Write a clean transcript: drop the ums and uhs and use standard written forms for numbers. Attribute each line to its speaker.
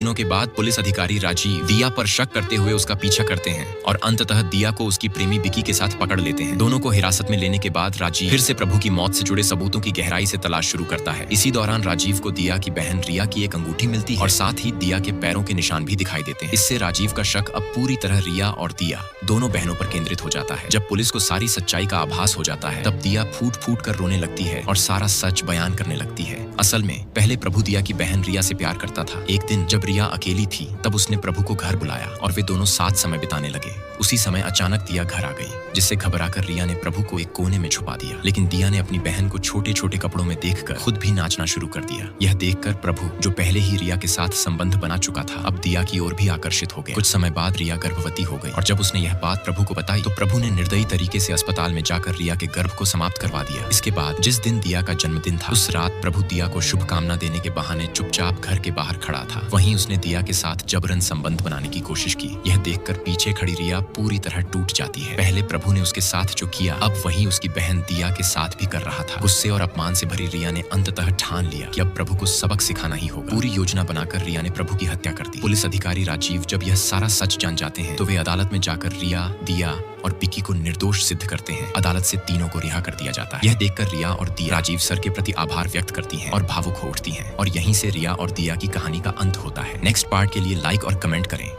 Speaker 1: दिनों के बाद पुलिस अधिकारी राजीव दिया पर शक करते हुए उसका पीछा करते हैं और अंततः दिया को उसकी प्रेमी विकी के साथ पकड़ लेते हैं। दोनों को हिरासत में लेने के बाद राजीव फिर से प्रभु की मौत से जुड़े सबूतों की गहराई से तलाश शुरू करता है। इसी दौरान राजीव को दिया की बहन रिया की एक अंगूठी मिलती है और साथ ही दिया के पैरों के निशान भी दिखाई देते हैं। इससे राजीव का शक अब पूरी तरह रिया और दिया दोनों बहनों पर केंद्रित हो जाता है। जब पुलिस को सारी सच्चाई का आभास हो जाता है तब दिया फूट फूट कर रोने लगती है और सारा सच बयान करने लगती है। असल में पहले प्रभु दिया की बहन रिया से प्यार करता था। एक दिन जब रिया अकेली थी तब उसने प्रभु को घर बुलाया और वे दोनों साथ समय बिताने लगे। उसी समय अचानक दिया घर आ गई, जिससे घबराकर रिया ने प्रभु को एक कोने में छुपा दिया। लेकिन दिया ने अपनी बहन को छोटे छोटे कपड़ों में देखकर खुद भी नाचना शुरू कर दिया। यह देखकर प्रभु, जो पहले ही रिया के साथ संबंध बना चुका था, अब दिया की ओर भी आकर्षित हो गया। कुछ समय बाद रिया गर्भवती हो गई और जब उसने यह बात प्रभु को बताई तो प्रभु ने निर्दयी तरीके से अस्पताल में जाकर रिया के गर्भ को समाप्त करवा दिया। इसके बाद जिस दिन दिया का जन्मदिन था उस रात प्रभु दिया को शुभकामना देने के बहाने चुपचाप घर के बाहर खड़ा था। वहीं उसने दिया के साथ जबरन संबंध बनाने की कोशिश की। यह देखकर पीछे खड़ी रिया पूरी तरह टूट जाती है। पहले प्रभु ने उसके साथ जो किया अब वही उसकी बहन दिया के साथ भी कर रहा था। गुस्से और अपमान से भरी रिया ने अंततः ठान लिया कि अब प्रभु को सबक सिखाना ही होगा। पूरी योजना बनाकर रिया ने प्रभु की हत्या कर दी। पुलिस अधिकारी राजीव जब यह सारा सच जान जाते हैं तो वे अदालत में जाकर रिया, दिया और विकी को निर्दोष सिद्ध करते हैं। अदालत से तीनों को रिहा कर दिया जाता है। यह देखकर रिया और दिया राजीव सर के प्रति आभार व्यक्त करती हैं और भावुक हो उठती हैं और यहीं से रिया और दिया की कहानी का अंत होता है। नेक्स्ट पार्ट के लिए लाइक और कमेंट करें।